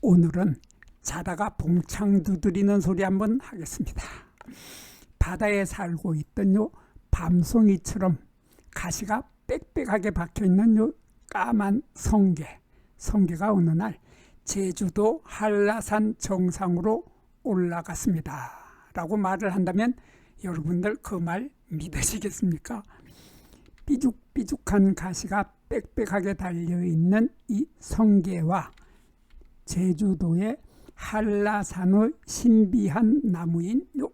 오늘은 자다가 봉창 두드리는 소리 한번 하겠습니다. 바다에 살고 있던 요 밤송이처럼 가시가 빽빽하게 박혀있는 요 까만 성게가 어느 날 제주도 한라산 정상으로 올라갔습니다 라고 말을 한다면 여러분들 그 말 믿으시겠습니까? 삐죽삐죽한 가시가 빽빽하게 달려있는 이 성게와 제주도의 한라산의 신비한 나무인 요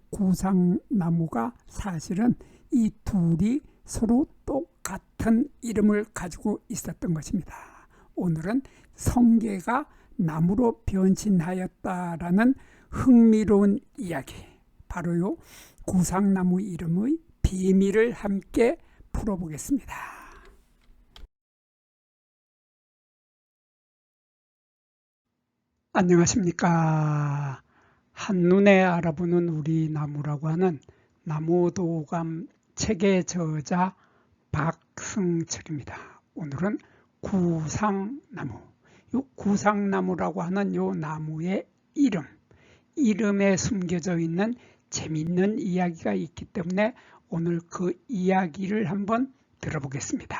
구상나무가 사실은 이 둘이 서로 똑같은 이름을 가지고 있었던 것입니다. 오늘은 성게가 나무로 변신하였다라는 흥미로운 이야기, 바로 요 구상나무 이름의 비밀을 함께 풀어보겠습니다. 안녕하십니까. 한눈에 알아보는 우리 나무라고 하는 나무도감 책의 저자 박승철입니다. 오늘은 구상나무, 요 구상나무라고 하는 요 나무의 이름에 숨겨져 있는 재미있는 이야기가 있기 때문에 오늘 그 이야기를 한번 들어보겠습니다.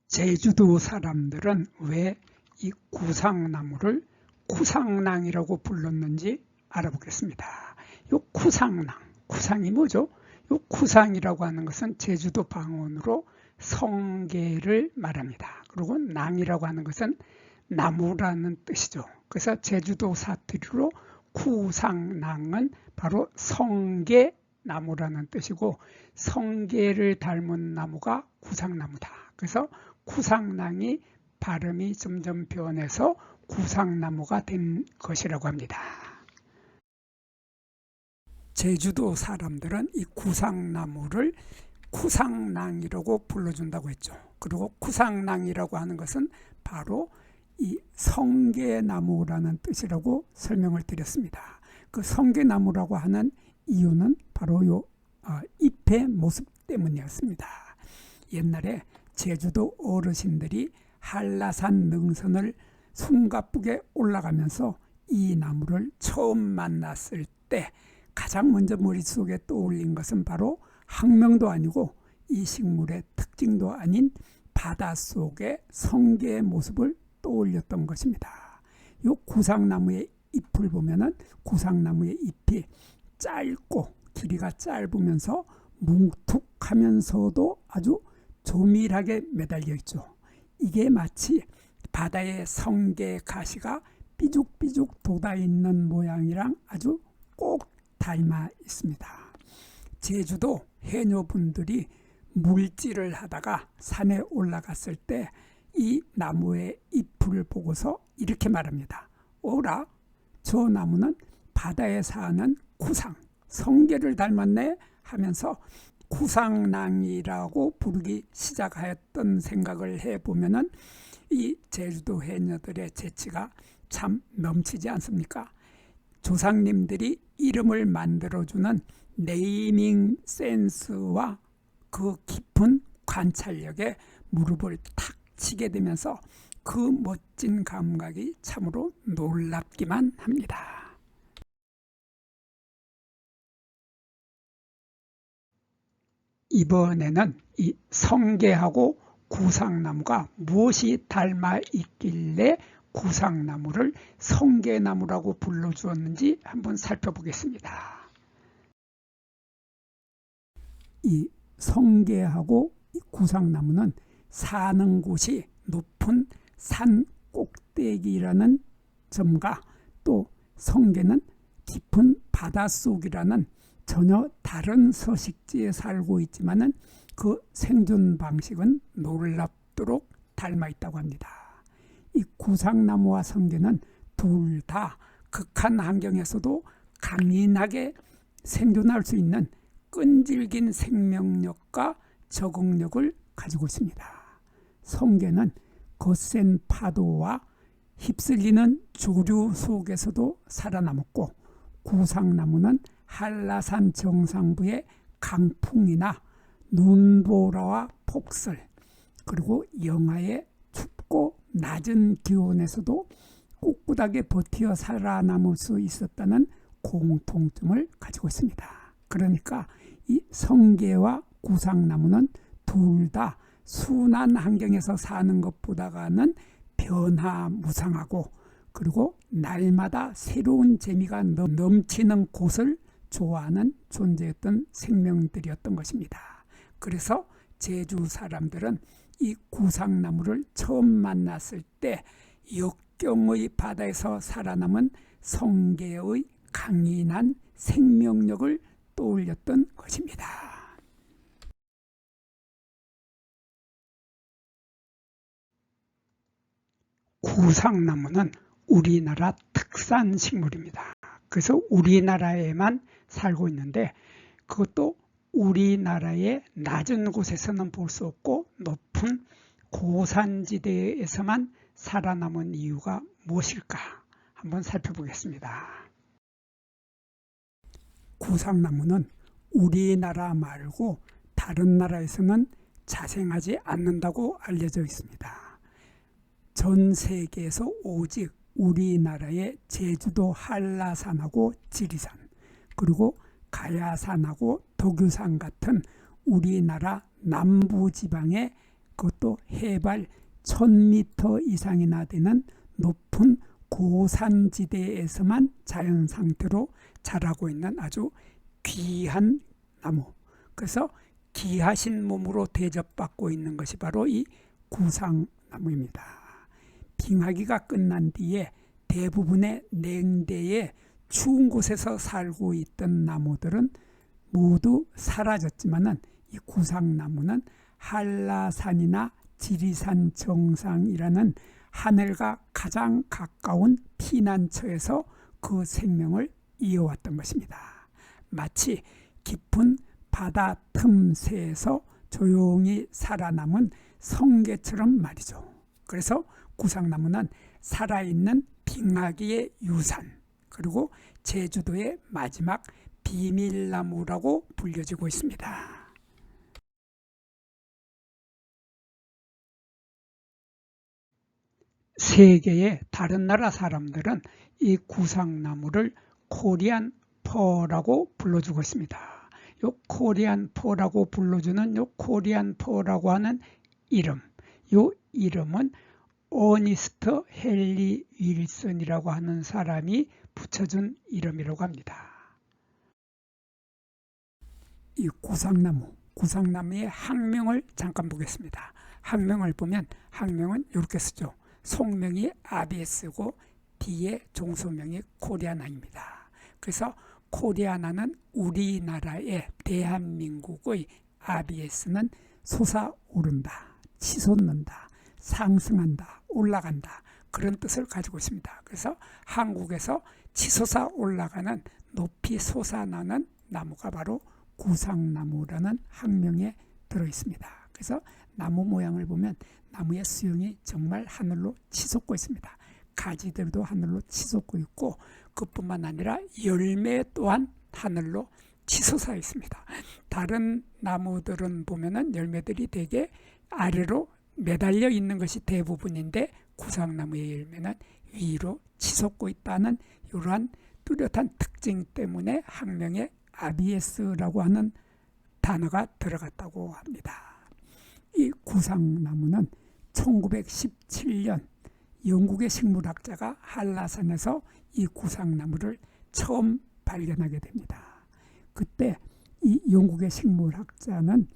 제주도 사람들은 왜 이 구상나무를 구상낭이라고 불렀는지 알아보겠습니다. 요 구상이 뭐죠? 요 구상이라고 하는 것은 제주도 방언으로 성게를 말합니다. 그리고 낭이라고 하는 것은 나무라는 뜻이죠. 그래서 제주도 사투리로 구상낭은 바로 성게나무라는 뜻이고, 성게를 닮은 나무가 구상나무다. 그래서 구상낭이 발음이 점점 변해서 구상나무가 된 것이라고 합니다. 제주도 사람들은 이 구상나무를 구상낭이라고 불러준다고 했죠. 그리고 구상낭이라고 하는 것은 바로 이 성게나무라는 뜻이라고 설명을 드렸습니다. 그 성게나무라고 하는 이유는 바로 요 잎의 모습 때문이었습니다. 옛날에 제주도 어르신들이 한라산 능선을 숨가쁘게 올라가면서 이 나무를 처음 만났을 때 가장 먼저 머릿속에 떠올린 것은 바로 학명도 아니고 이 식물의 특징도 아닌 바닷속의 성게의 모습을 떠올렸던 것입니다. 이 구상나무의 잎을 보면은 구상나무의 잎이 짧고 길이가 짧으면서 뭉툭하면서도 아주 조밀하게 매달려 있죠. 이게 마치 바다의 성게 가시가 삐죽삐죽 돋아있는 모양이랑 아주 꼭 닮아 있습니다. 제주도 해녀분들이 물질을 하다가 산에 올라갔을 때 이 나무의 잎을 보고서 이렇게 말합니다. 오라, 저 나무는 바다에 사는 성게를 닮았네 하면서 구상낭이라고 부르기 시작하였던 생각을 해보면은 이 제주도 해녀들의 재치가 참 넘치지 않습니까? 조상님들이 이름을 만들어주는 네이밍 센스와 그 깊은 관찰력에 무릎을 탁 치게 되면서 그 멋진 감각이 참으로 놀랍기만 합니다. 이번에는 이 성게하고 구상나무가 무엇이 닮아 있길래 구상나무를 성게나무라고 불러주었는지 한번 살펴보겠습니다. 이 성게하고 이 구상나무는 사는 곳이 높은 산 꼭대기라는 점과 또 성게는 깊은 바닷속이라는 전혀 다른 서식지에 살고 있지만은 그 생존 방식은 놀랍도록 닮아 있다고 합니다. 이 구상나무와 성게는 둘 다 극한 환경에서도 강인하게 생존할 수 있는 끈질긴 생명력과 적응력을 가지고 있습니다. 성게는 거센 파도와 휩쓸리는 조류 속에서도 살아남았고, 구상나무는 한라산 정상부의 강풍이나 눈보라와 폭설, 그리고 영하의 춥고 낮은 기온에서도 꿋꿋하게 버티어 살아남을 수 있었다는 공통점을 가지고 있습니다. 그러니까 이 성게와 구상나무는 둘 다 순한 환경에서 사는 것보다는 변화무쌍하고, 그리고 날마다 새로운 재미가 넘치는 곳을 좋아하는 존재였던 생명들이었던 것입니다. 그래서 제주 사람들은 이 구상나무를 처음 만났을 때 역경의 바다에서 살아남은 성게의 강인한 생명력을 떠올렸던 것입니다. 구상나무는 우리나라 특산 식물입니다. 그래서 우리나라에만 살고 있는데, 그것도 우리나라의 낮은 곳에서는 볼 수 없고 높은 고산지대에서만 살아남은 이유가 무엇일까? 한번 살펴보겠습니다. 구상나무는 우리나라 말고 다른 나라에서는 자생하지 않는다고 알려져 있습니다. 전 세계에서 오직 우리나라의 제주도 한라산하고 지리산, 그리고 가야산하고 덕유산 같은 우리나라 남부지방의, 그것도 해발 1000m 이상이나 되는 높은 고산지대에서만 자연 상태로 자라고 있는 아주 귀한 나무, 그래서 귀하신 몸으로 대접받고 있는 것이 바로 이 구상나무입니다. 빙하기가 끝난 뒤에 대부분의 냉대에 추운 곳에서 살고 있던 나무들은 모두 사라졌지만은 이 구상나무는 한라산이나 지리산 정상이라는 하늘과 가장 가까운 피난처에서 그 생명을 이어왔던 것입니다. 마치 깊은 바다 틈새에서 조용히 살아남은 성게처럼 말이죠. 그래서 구상나무는 살아있는 빙하기의 유산, 그리고 제주도의 마지막 비밀나무라고 불려지고 있습니다. 세계의 다른 나라 사람들은 이 구상나무를 코리안 퍼라고 불러주고 있습니다. 이 코리안 퍼라고 불러주는 이 코리안 퍼라고 하는 이름, 이 이름은 어니스트 헨리 윌슨이라고 하는 사람이 붙여준 이름이라고 합니다. 이 구상나무의 학명을 잠깐 보겠습니다. 학명을 보면 학명은 이렇게 쓰죠. 속명이 아비에스고 뒤에 종소명이 코리아나입니다. 그래서 코리아나는 우리나라의 대한민국의 아비에스는 솟아오른다, 치솟는다, 상승한다, 올라간다, 그런 뜻을 가지고 있습니다. 그래서 한국에서 치솟아 올라가는, 높이 솟아나는 나무가 바로 구상나무라는 학명에 들어있습니다. 그래서 나무 모양을 보면 나무의 수영이 정말 하늘로 치솟고 있습니다. 가지들도 하늘로 치솟고 있고, 그뿐만 아니라 열매 또한 하늘로 치솟아 있습니다. 다른 나무들은 보면은 열매들이 되게 아래로 매달려 있는 것이 대부분인데, 구상나무의 열매는 위로 치솟고 있다는 이러한 뚜렷한 특징 때문에 학명에 아비에스라고 하는 단어가 들어갔다고 합니다. 이 구상나무는 1917년 영국의 식물학자가 한라산에서 이 구상나무를 처음 발견하게 됩니다. 그때 이 영국의 식물학자는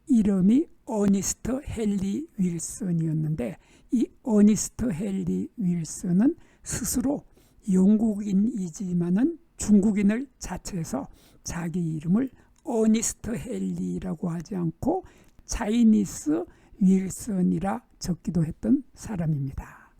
이름이 어니스트 헨리 윌슨이었는데, 이 어니스트 헨리 윌슨은 스스로 영국인이지만은 중국인을 자처해서 자기 이름을 어니스트 헨리라고 하지 않고 차이니스 윌슨이라 적기도 했던 사람입니다.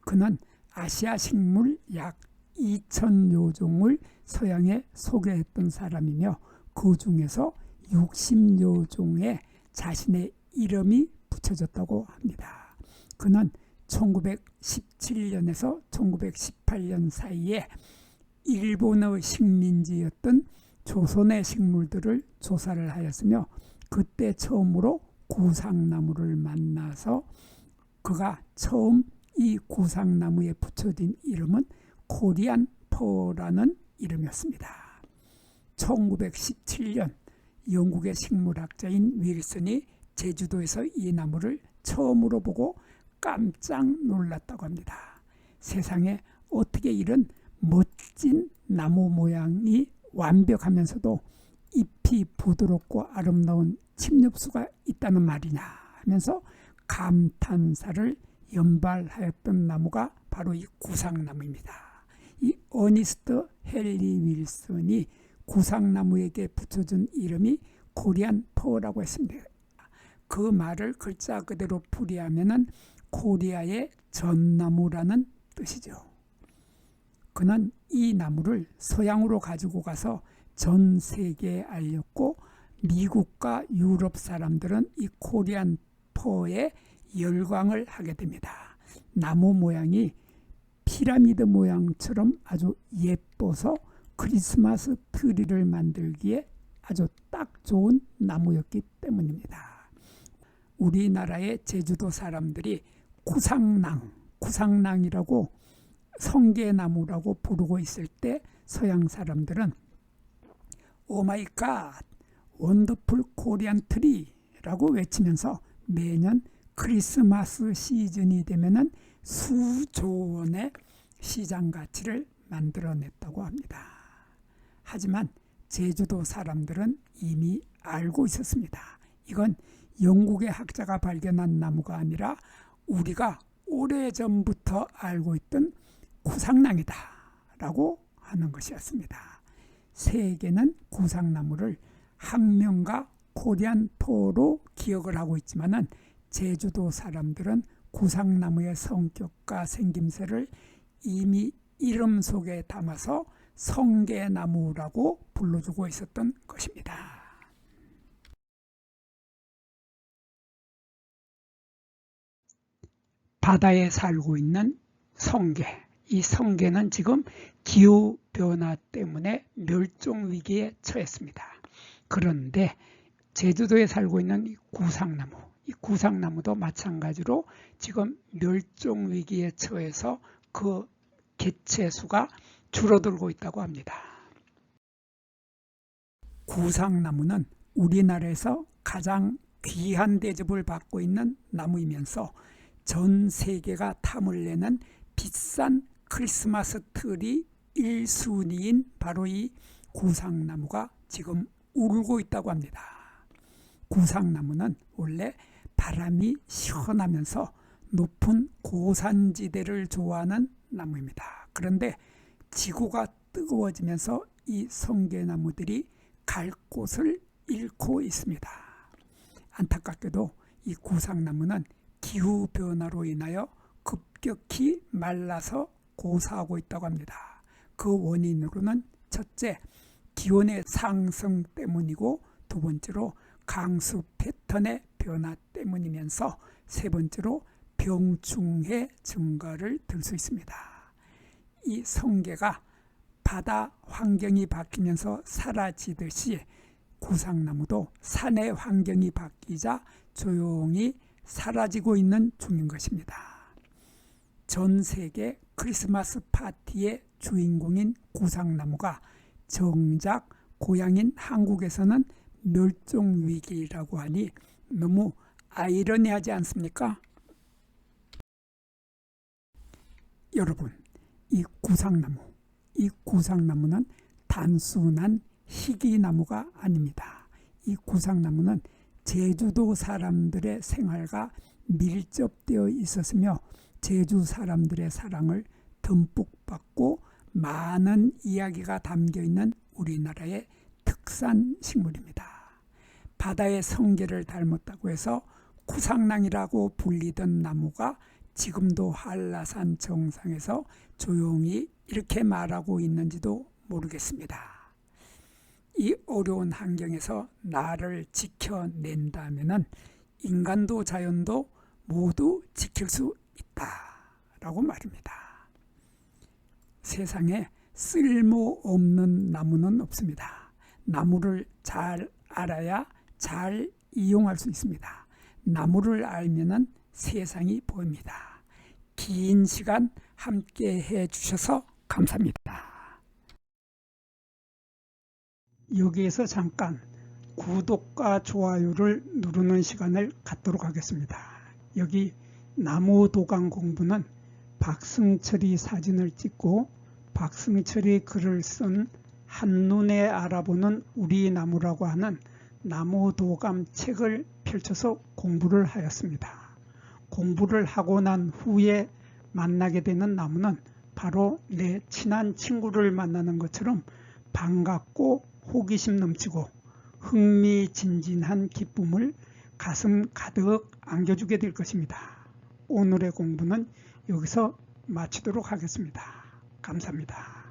그는 아시아 식물 약 2000여 종을 서양에 소개했던 사람이며, 그 중에서 60여 종에 자신의 이름이 붙여졌다고 합니다. 그는 1917년에서 1918년 사이에 일본의 식민지였던 조선의 식물들을 조사를 하였으며 그때 처음으로 구상나무를 만나서 그가 처음 이 구상나무에 붙여진 이름은 코리안 퍼라는 이름이었습니다. 1917년 영국의 식물학자인 윌슨이 제주도에서 이 나무를 처음으로 보고 깜짝 놀랐다고 합니다. 세상에 어떻게 이런 멋진 나무 모양이 완벽하면서도 잎이 부드럽고 아름다운 침엽수가 있다는 말이냐 하면서 감탄사를 연발하였던 나무가 바로 이 구상나무입니다. 이 어니스트 헨리 윌슨이 구상나무에게 붙여준 이름이 코리안 퍼라고 했습니다. 그 말을 글자 그대로 풀이하면 코리아의 전나무라는 뜻이죠. 그는 이 나무를 서양으로 가지고 가서 전 세계에 알렸고 미국과 유럽 사람들은 이 코리안 퍼에 열광을 하게 됩니다. 나무 모양이 피라미드 모양처럼 아주 예뻐서 크리스마스 트리를 만들기에 아주 딱 좋은 나무였기 때문입니다. 우리나라의 제주도 사람들이 구상낭이라고 성게나무라고 부르고 있을 때 서양 사람들은 오마이 갓 원더풀 코리안 트리라고 외치면서 매년 크리스마스 시즌이 되면은 수조 원의 시장 가치를 만들어냈다고 합니다. 하지만 제주도 사람들은 이미 알고 있었습니다. 이건 영국의 학자가 발견한 나무가 아니라 우리가 오래전부터 알고 있던 구상낭이다 라고 하는 것이었습니다. 세계는 구상나무를 학명가 코리안 퍼로 기억을 하고 있지만은 제주도 사람들은 구상나무의 성격과 생김새를 이미 이름 속에 담아서 성게나무라고 불러주고 있었던 것입니다. 바다에 살고 있는 성게, 이 성게는 지금 기후변화 때문에 멸종위기에 처했습니다. 그런데 제주도에 살고 있는 이 구상나무도 마찬가지로 지금 멸종위기에 처해서 그 개체수가 줄어들고 있다고 합니다. 구상나무는 우리나라에서 가장 귀한 대접을 받고 있는 나무이면서 전 세계가 탐을 내는 비싼 크리스마스 트리 1순위인 바로 이 구상나무가 지금 울고 있다고 합니다. 구상나무는 원래 바람이 시원하면서 높은 고산지대를 좋아하는 나무입니다. 그런데 지구가 뜨거워지면서 이 성게나무들이 갈 곳을 잃고 있습니다. 안타깝게도 이 구상나무는 기후변화로 인하여 급격히 말라서 고사하고 있다고 합니다. 그 원인으로는 첫째, 기온의 상승 때문이고 두 번째로 강수 패턴의 변화 때문이면서 세 번째로 병충해 증가를 들 수 있습니다. 이 성게가 바다 환경이 바뀌면서 사라지듯이 구상나무도 산의 환경이 바뀌자 조용히 사라지고 있는 중인 것입니다. 전 세계 크리스마스 파티의 주인공인 구상나무가 정작 고향인 한국에서는 멸종위기라고 하니 너무 아이러니하지 않습니까? 여러분, 이 구상나무는 단순한 희귀나무가 아닙니다. 이 구상나무는 제주도 사람들의 생활과 밀접되어 있었으며 제주 사람들의 사랑을 듬뿍 받고 많은 이야기가 담겨있는 우리나라의 특산 식물입니다. 바다의 성게를 닮았다고 해서 구상낭이라고 불리던 나무가 지금도 한라산 정상에서 조용히 이렇게 말하고 있는지도 모르겠습니다. 이 어려운 환경에서 나를 지켜낸다면 인간도 자연도 모두 지킬 수 있다라고 말입니다. 세상에 쓸모없는 나무는 없습니다. 나무를 잘 알아야 잘 이용할 수 있습니다. 나무를 알면은 세상이 보입니다. 긴 시간 함께 해 주셔서 감사합니다. 여기에서 잠깐 구독과 좋아요를 누르는 시간을 갖도록 하겠습니다. 여기 나무도감 공부는 박승철이 사진을 찍고 박승철이 글을 쓴 한눈에 알아보는 우리 나무라고 하는 나무도감 책을 펼쳐서 공부를 하였습니다. 공부를 하고 난 후에 만나게 되는 나무는 바로 내 친한 친구를 만나는 것처럼 반갑고 호기심 넘치고 흥미진진한 기쁨을 가슴 가득 안겨주게 될 것입니다. 오늘의 공부는 여기서 마치도록 하겠습니다. 감사합니다.